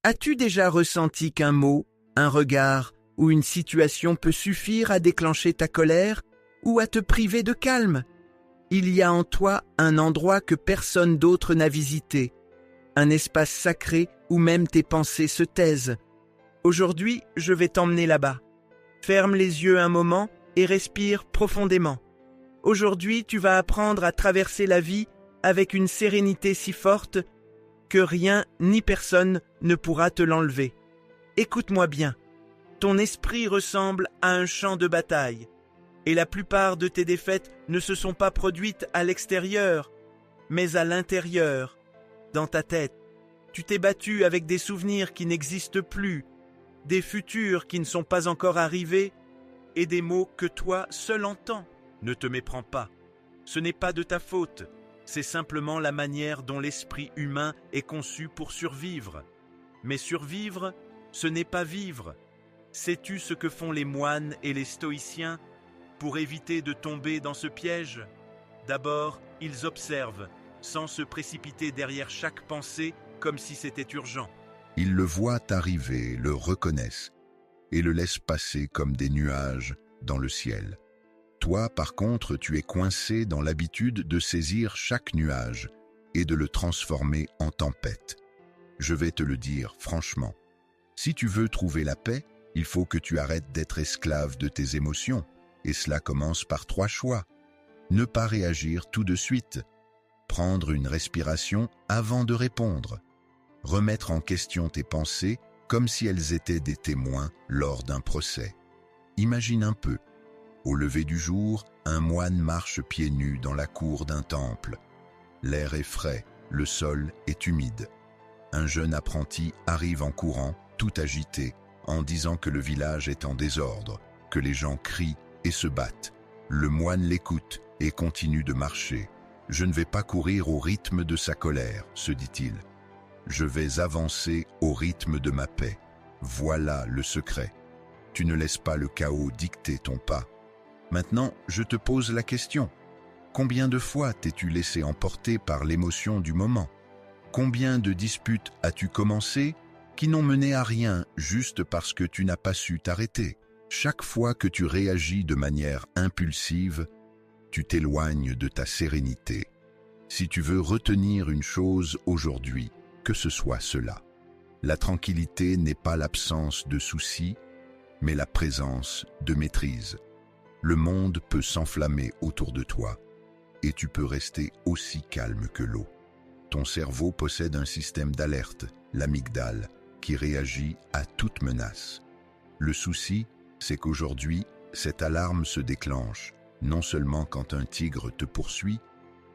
As-tu déjà ressenti qu'un mot, un regard ou une situation peut suffire à déclencher ta colère ou à te priver de calme? Il y a en toi un endroit que personne d'autre n'a visité, un espace sacré où même tes pensées se taisent. Aujourd'hui, je vais t'emmener là-bas. Ferme les yeux un moment et respire profondément. Aujourd'hui, tu vas apprendre à traverser la vie avec une sérénité si forte que rien ni personne ne pourra te l'enlever. Écoute-moi bien, ton esprit ressemble à un champ de bataille, et la plupart de tes défaites ne se sont pas produites à l'extérieur, mais à l'intérieur, dans ta tête. Tu t'es battu avec des souvenirs qui n'existent plus, des futurs qui ne sont pas encore arrivés, et des mots que toi seul entends. Ne te méprends pas, ce n'est pas de ta faute. C'est simplement la manière dont l'esprit humain est conçu pour survivre. Mais survivre, ce n'est pas vivre. Sais-tu ce que font les moines et les stoïciens pour éviter de tomber dans ce piège? D'abord, ils observent, sans se précipiter derrière chaque pensée comme si c'était urgent. Ils le voient arriver, le reconnaissent et le laissent passer comme des nuages dans le ciel. Toi, par contre, tu es coincé dans l'habitude de saisir chaque nuage et de le transformer en tempête. Je vais te le dire franchement. Si tu veux trouver la paix, il faut que tu arrêtes d'être esclave de tes émotions. Et cela commence par 3 choix. Ne pas réagir tout de suite. Prendre une respiration avant de répondre. Remettre en question tes pensées comme si elles étaient des témoins lors d'un procès. Imagine un peu. Au lever du jour, un moine marche pieds nus dans la cour d'un temple. L'air est frais, le sol est humide. Un jeune apprenti arrive en courant, tout agité, en disant que le village est en désordre, que les gens crient et se battent. Le moine l'écoute et continue de marcher. « Je ne vais pas courir au rythme de sa colère », se dit-il. « Je vais avancer au rythme de ma paix. Voilà le secret. Tu ne laisses pas le chaos dicter ton pas. » Maintenant, je te pose la question. Combien de fois t'es-tu laissé emporter par l'émotion du moment? Combien de disputes as-tu commencé qui n'ont mené à rien juste parce que tu n'as pas su t'arrêter? Chaque fois que tu réagis de manière impulsive, tu t'éloignes de ta sérénité. Si tu veux retenir une chose aujourd'hui, que ce soit cela. La tranquillité n'est pas l'absence de soucis, mais la présence de maîtrise. Le monde peut s'enflammer autour de toi et tu peux rester aussi calme que l'eau. Ton cerveau possède un système d'alerte, l'amygdale, qui réagit à toute menace. Le souci, c'est qu'aujourd'hui, cette alarme se déclenche, non seulement quand un tigre te poursuit,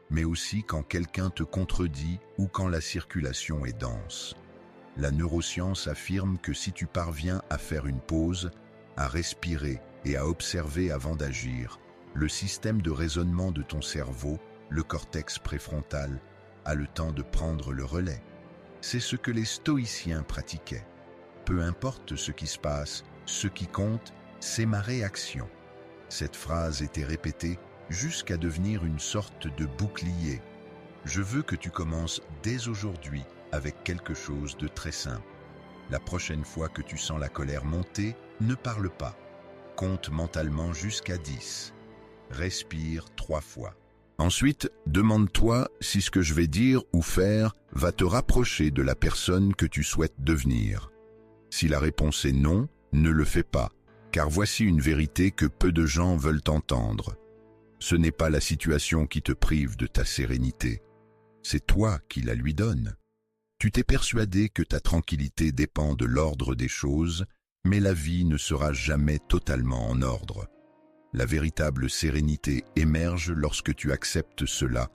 mais aussi quand quelqu'un te contredit ou quand la circulation est dense. La neuroscience affirme que si tu parviens à faire une pause, à respirer et à observer avant d'agir, le système de raisonnement de ton cerveau, le cortex préfrontal, a le temps de prendre le relais. C'est ce que les stoïciens pratiquaient. Peu importe ce qui se passe, ce qui compte, c'est ma réaction. Cette phrase était répétée jusqu'à devenir une sorte de bouclier. Je veux que tu commences dès aujourd'hui avec quelque chose de très simple. La prochaine fois que tu sens la colère monter, ne parle pas. Compte mentalement jusqu'à 10. Respire 3 fois. Ensuite, demande-toi si ce que je vais dire ou faire va te rapprocher de la personne que tu souhaites devenir. Si la réponse est non, ne le fais pas, car voici une vérité que peu de gens veulent entendre. Ce n'est pas la situation qui te prive de ta sérénité, c'est toi qui la lui donnes. Tu t'es persuadé que ta tranquillité dépend de l'ordre des choses, mais la vie ne sera jamais totalement en ordre. La véritable sérénité émerge lorsque tu acceptes cela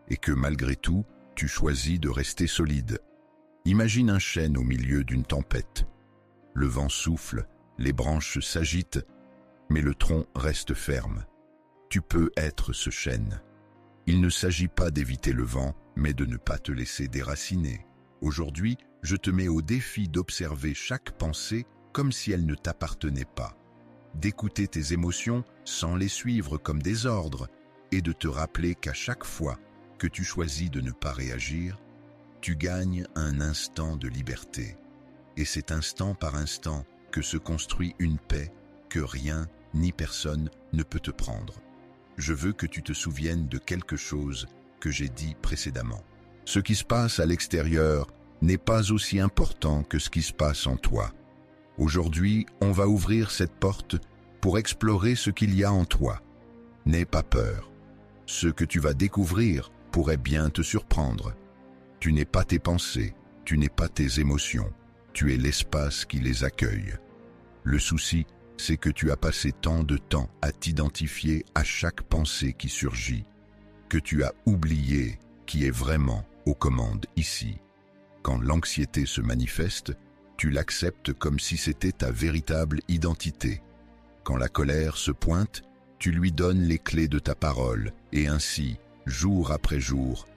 et que malgré tout, tu choisis de rester solide. Imagine un chêne au milieu d'une tempête. Le vent souffle, les branches s'agitent, mais le tronc reste ferme. Tu peux être ce chêne. Il ne s'agit pas d'éviter le vent, mais de ne pas te laisser déraciner. Aujourd'hui, je te mets au défi d'observer chaque pensée comme si elle ne t'appartenait pas, d'écouter tes émotions sans les suivre comme des ordres et de te rappeler qu'à chaque fois que tu choisis de ne pas réagir, tu gagnes un instant de liberté. Et c'est instant par instant que se construit une paix que rien ni personne ne peut te prendre. Je veux que tu te souviennes de quelque chose que j'ai dit précédemment. Ce qui se passe à l'extérieur n'est pas aussi important que ce qui se passe en toi. Aujourd'hui, on va ouvrir cette porte pour explorer ce qu'il y a en toi. N'aie pas peur. Ce que tu vas découvrir pourrait bien te surprendre. Tu n'es pas tes pensées, tu n'es pas tes émotions, tu es l'espace qui les accueille. Le souci, c'est que tu as passé tant de temps à t'identifier à chaque pensée qui surgit, que tu as oublié qui est vraiment aux commandes ici. Quand l'anxiété se manifeste, tu l'acceptes comme si c'était ta véritable identité. Quand la colère se pointe, tu lui donnes les clés de ta parole et ainsi, jour après jour,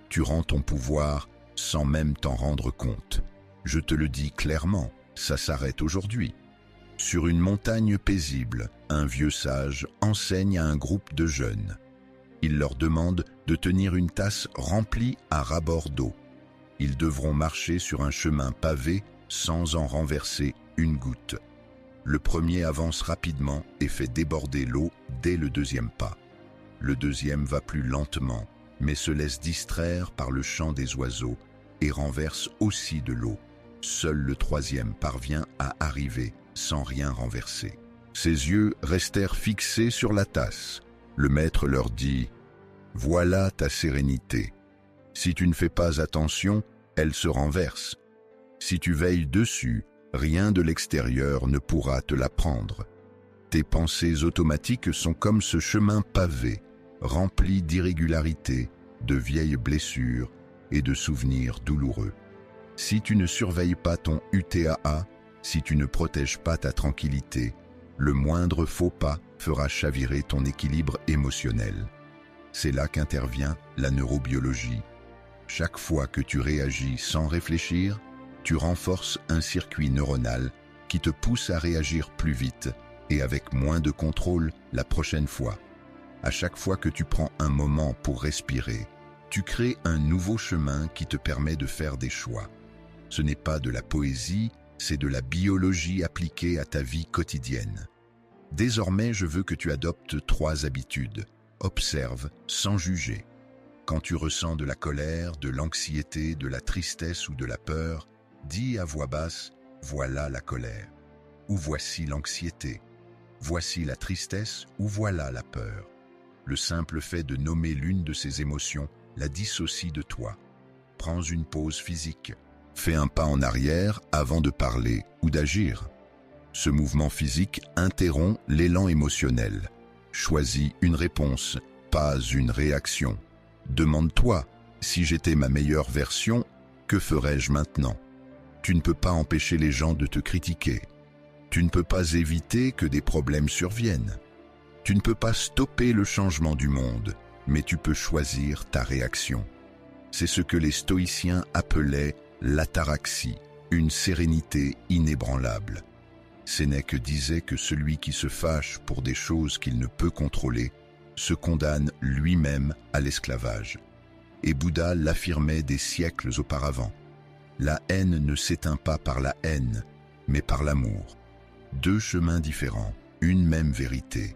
tu rends ton pouvoir sans même t'en rendre compte. Je te le dis clairement, ça s'arrête aujourd'hui. Sur une montagne paisible, un vieux sage enseigne à un groupe de jeunes. Il leur demande de tenir une tasse remplie à ras-bord d'eau. Ils devront marcher sur un chemin pavé sans en renverser une goutte. Le premier avance rapidement et fait déborder l'eau dès le deuxième pas. Le deuxième va plus lentement, mais se laisse distraire par le chant des oiseaux et renverse aussi de l'eau. Seul le troisième parvient à arriver sans rien renverser. Ses yeux restèrent fixés sur la tasse. Le maître leur dit « Voilà ta sérénité. Si tu ne fais pas attention, elle se renverse. Si tu veilles dessus, rien de l'extérieur ne pourra te la prendre. Tes pensées automatiques sont comme ce chemin pavé, rempli d'irrégularités, de vieilles blessures et de souvenirs douloureux. Si tu ne surveilles pas ton UTAA, si tu ne protèges pas ta tranquillité, le moindre faux pas fera chavirer ton équilibre émotionnel. C'est là qu'intervient la neurobiologie. Chaque fois que tu réagis sans réfléchir, tu renforces un circuit neuronal qui te pousse à réagir plus vite et avec moins de contrôle la prochaine fois. À chaque fois que tu prends un moment pour respirer, tu crées un nouveau chemin qui te permet de faire des choix. Ce n'est pas de la poésie, c'est de la biologie appliquée à ta vie quotidienne. Désormais, je veux que tu adoptes 3 habitudes. Observe sans juger. Quand tu ressens de la colère, de l'anxiété, de la tristesse ou de la peur, dis à voix basse « Voilà la colère » ou « Voici l'anxiété ». Voici la tristesse ou voilà la peur. Le simple fait de nommer l'une de ces émotions la dissocie de toi. Prends une pause physique. Fais un pas en arrière avant de parler ou d'agir. Ce mouvement physique interrompt l'élan émotionnel. Choisis une réponse, pas une réaction. Demande-toi, si j'étais ma meilleure version, que ferais-je maintenant? Tu ne peux pas empêcher les gens de te critiquer. Tu ne peux pas éviter que des problèmes surviennent. Tu ne peux pas stopper le changement du monde, mais tu peux choisir ta réaction. C'est ce que les stoïciens appelaient l'ataraxie, une sérénité inébranlable. Sénèque disait que celui qui se fâche pour des choses qu'il ne peut contrôler se condamne lui-même à l'esclavage. Et Bouddha l'affirmait des siècles auparavant. La haine ne s'éteint pas par la haine, mais par l'amour. 2 chemins différents, une même vérité.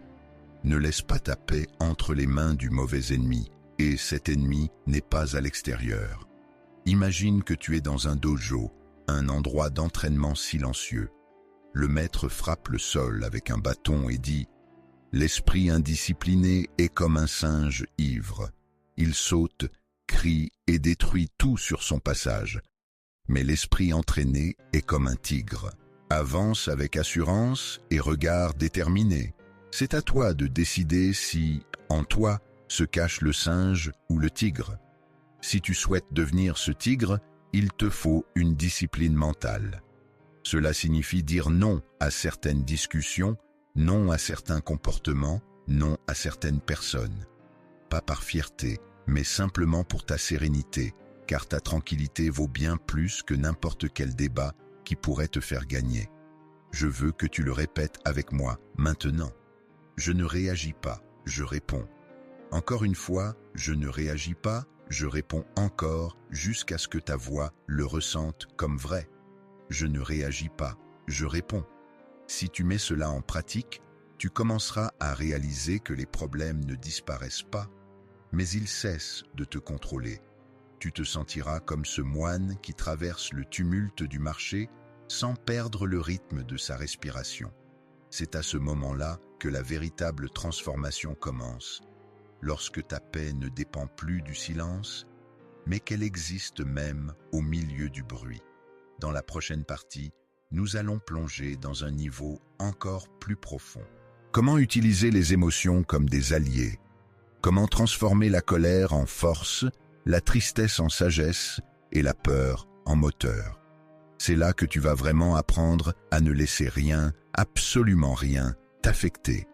Ne laisse pas ta paix entre les mains du mauvais ennemi, et cet ennemi n'est pas à l'extérieur. Imagine que tu es dans un dojo, un endroit d'entraînement silencieux. Le maître frappe le sol avec un bâton et dit « L'esprit indiscipliné est comme un singe ivre. Il saute, crie et détruit tout sur son passage. Mais l'esprit entraîné est comme un tigre. Avance avec assurance et regard déterminé. C'est à toi de décider si, en toi, se cache le singe ou le tigre. Si tu souhaites devenir ce tigre, il te faut une discipline mentale. Cela signifie dire non à certaines discussions, non à certains comportements, non à certaines personnes. Pas par fierté, mais simplement pour ta sérénité, car ta tranquillité vaut bien plus que n'importe quel débat qui pourrait te faire gagner. Je veux que tu le répètes avec moi, maintenant. Je ne réagis pas, je réponds. Encore une fois, je ne réagis pas, je réponds encore jusqu'à ce que ta voix le ressente comme vrai. Je ne réagis pas, je réponds. Si tu mets cela en pratique, tu commenceras à réaliser que les problèmes ne disparaissent pas, mais ils cessent de te contrôler. Tu te sentiras comme ce moine qui traverse le tumulte du marché sans perdre le rythme de sa respiration. C'est à ce moment-là que la véritable transformation commence, lorsque ta paix ne dépend plus du silence, mais qu'elle existe même au milieu du bruit. Dans la prochaine partie, nous allons plonger dans un niveau encore plus profond. Comment utiliser les émotions comme des alliés? Comment transformer la colère en force, la tristesse en sagesse et la peur en moteur? C'est là que tu vas vraiment apprendre à ne laisser rien, absolument rien, t'affecter.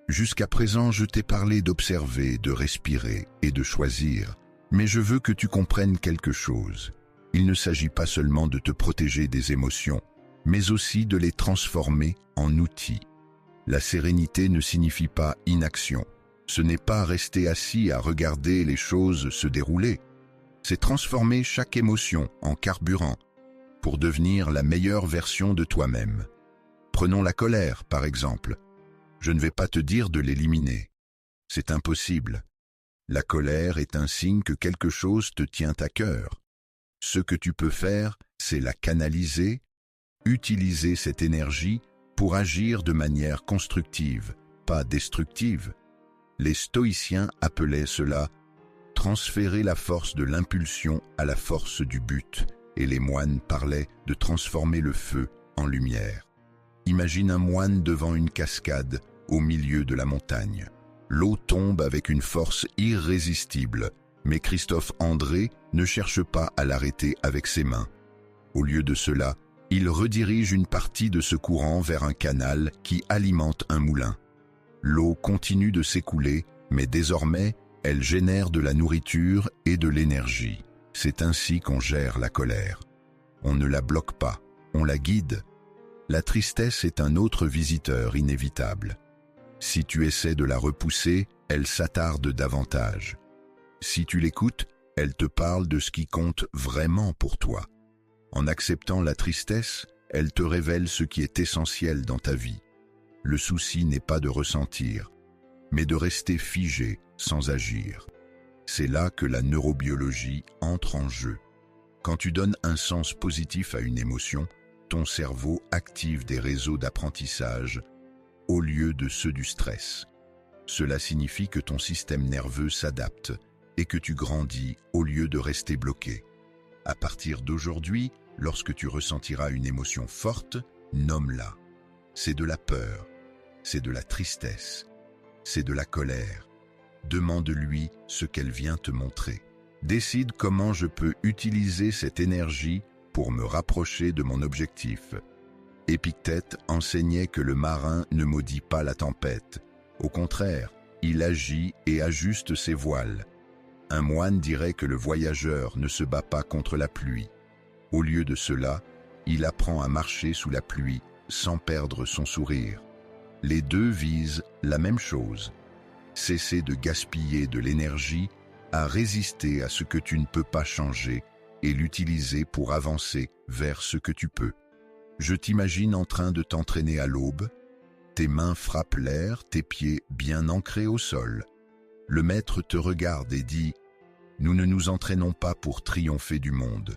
Jusqu'à présent, je t'ai parlé d'observer, de respirer et de choisir, mais je veux que tu comprennes quelque chose. Il ne s'agit pas seulement de te protéger des émotions, mais aussi de les transformer en outils. La sérénité ne signifie pas inaction. Ce n'est pas rester assis à regarder les choses se dérouler. C'est transformer chaque émotion en carburant pour devenir la meilleure version de toi-même. Prenons la colère, par exemple. Je ne vais pas te dire de l'éliminer. C'est impossible. La colère est un signe que quelque chose te tient à cœur. Ce que tu peux faire, c'est la canaliser, utiliser cette énergie pour agir de manière constructive, pas destructive. Les stoïciens appelaient cela « transférer la force de l'impulsion à la force du but » et les moines parlaient de transformer le feu en lumière. Imagine un moine devant une cascade au milieu de la montagne. L'eau tombe avec une force irrésistible, mais Christophe André ne cherche pas à l'arrêter avec ses mains. Au lieu de cela, il redirige une partie de ce courant vers un canal qui alimente un moulin. L'eau continue de s'écouler, mais désormais, elle génère de la nourriture et de l'énergie. C'est ainsi qu'on gère la colère. On ne la bloque pas, on la guide. La tristesse est un autre visiteur inévitable. Si tu essaies de la repousser, elle s'attarde davantage. Si tu l'écoutes, elle te parle de ce qui compte vraiment pour toi. En acceptant la tristesse, elle te révèle ce qui est essentiel dans ta vie. Le souci n'est pas de ressentir, mais de rester figé sans agir. C'est là que la neurobiologie entre en jeu. Quand tu donnes un sens positif à une émotion, ton cerveau active des réseaux d'apprentissage au lieu de ceux du stress. Cela signifie que ton système nerveux s'adapte et que tu grandis au lieu de rester bloqué. À partir d'aujourd'hui, lorsque tu ressentiras une émotion forte, nomme-la. C'est de la peur, c'est de la tristesse, c'est de la colère. Demande-lui ce qu'elle vient te montrer. Décide comment je peux utiliser cette énergie pour me rapprocher de mon objectif. Épictète enseignait que le marin ne maudit pas la tempête. Au contraire, il agit et ajuste ses voiles. Un moine dirait que le voyageur ne se bat pas contre la pluie. Au lieu de cela, il apprend à marcher sous la pluie sans perdre son sourire. Les deux visent la même chose. Cesser de gaspiller de l'énergie à résister à ce que tu ne peux pas changer et l'utiliser pour avancer vers ce que tu peux. Je t'imagine en train de t'entraîner à l'aube. Tes mains frappent l'air, tes pieds bien ancrés au sol. Le maître te regarde et dit « Nous ne nous entraînons pas pour triompher du monde.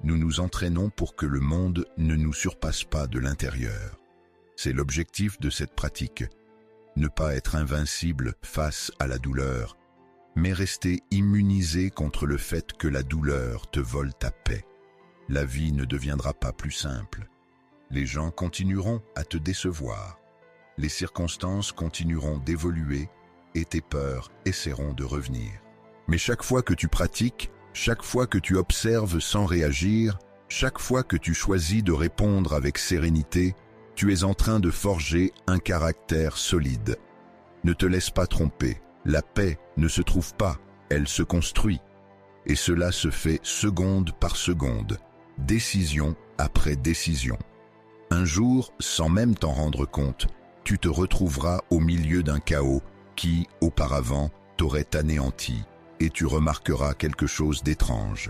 Nous nous entraînons pour que le monde ne nous surpasse pas de l'intérieur. » C'est l'objectif de cette pratique. Ne pas être invincible face à la douleur, mais rester immunisé contre le fait que la douleur te vole ta paix. La vie ne deviendra pas plus simple. Les gens continueront à te décevoir. Les circonstances continueront d'évoluer et tes peurs essaieront de revenir. Mais chaque fois que tu pratiques, chaque fois que tu observes sans réagir, chaque fois que tu choisis de répondre avec sérénité, tu es en train de forger un caractère solide. Ne te laisse pas tromper. La paix ne se trouve pas, elle se construit. Et cela se fait seconde par seconde, décision après décision. Un jour, sans même t'en rendre compte, tu te retrouveras au milieu d'un chaos qui, auparavant, t'aurait anéanti, et tu remarqueras quelque chose d'étrange.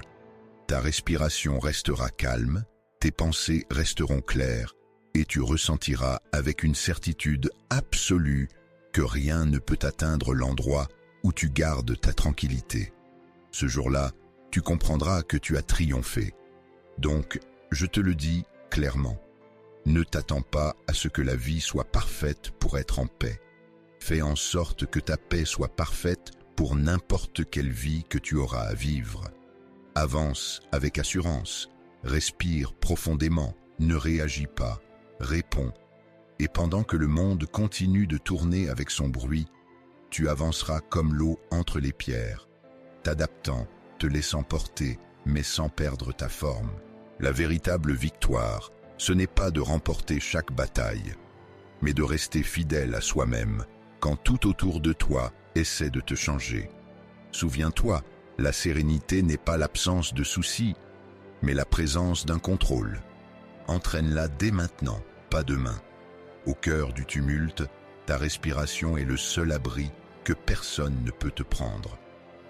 Ta respiration restera calme, tes pensées resteront claires et tu ressentiras avec une certitude absolue que rien ne peut atteindre l'endroit où tu gardes ta tranquillité. Ce jour-là, tu comprendras que tu as triomphé. Donc, je te le dis clairement, ne t'attends pas à ce que la vie soit parfaite pour être en paix. Fais en sorte que ta paix soit parfaite pour n'importe quelle vie que tu auras à vivre. Avance avec assurance, respire profondément, ne réagis pas, réponds. Et pendant que le monde continue de tourner avec son bruit, tu avanceras comme l'eau entre les pierres, t'adaptant, te laissant porter, mais sans perdre ta forme. La véritable victoire, ce n'est pas de remporter chaque bataille, mais de rester fidèle à soi-même quand tout autour de toi essaie de te changer. Souviens-toi, la sérénité n'est pas l'absence de soucis, mais la présence d'un contrôle. Entraîne-la dès maintenant, pas demain. Au cœur du tumulte, ta respiration est le seul abri que personne ne peut te prendre.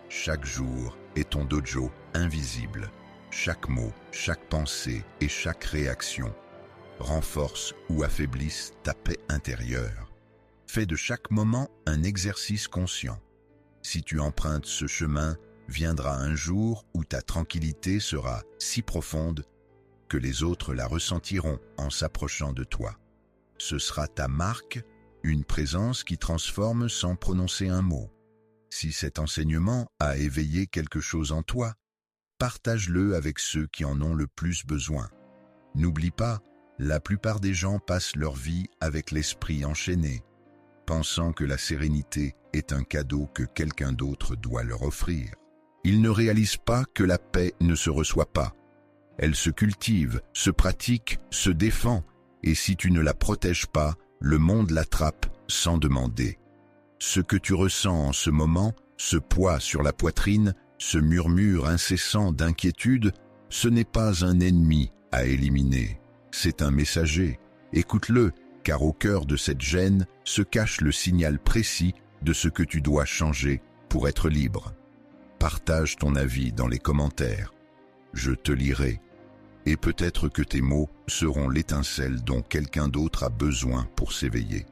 Chaque jour est ton dojo invisible. Chaque mot, chaque pensée et chaque réaction renforcent ou affaiblissent ta paix intérieure. Fais de chaque moment un exercice conscient. Si tu empruntes ce chemin, viendra un jour où ta tranquillité sera si profonde que les autres la ressentiront en s'approchant de toi. Ce sera ta marque, une présence qui transforme sans prononcer un mot. Si cet enseignement a éveillé quelque chose en toi, partage-le avec ceux qui en ont le plus besoin. N'oublie pas, la plupart des gens passent leur vie avec l'esprit enchaîné, pensant que la sérénité est un cadeau que quelqu'un d'autre doit leur offrir. Ils ne réalisent pas que la paix ne se reçoit pas. Elle se cultive, se pratique, se défend, et si tu ne la protèges pas, le monde l'attrape sans demander. Ce que tu ressens en ce moment, ce poids sur la poitrine, ce murmure incessant d'inquiétude, ce n'est pas un ennemi à éliminer, c'est un messager. Écoute-le, car au cœur de cette gêne se cache le signal précis de ce que tu dois changer pour être libre. Partage ton avis dans les commentaires. Je te lirai. Et peut-être que tes mots seront l'étincelle dont quelqu'un d'autre a besoin pour s'éveiller.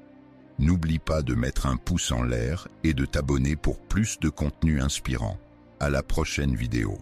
N'oublie pas de mettre un pouce en l'air et de t'abonner pour plus de contenu inspirant. À la prochaine vidéo.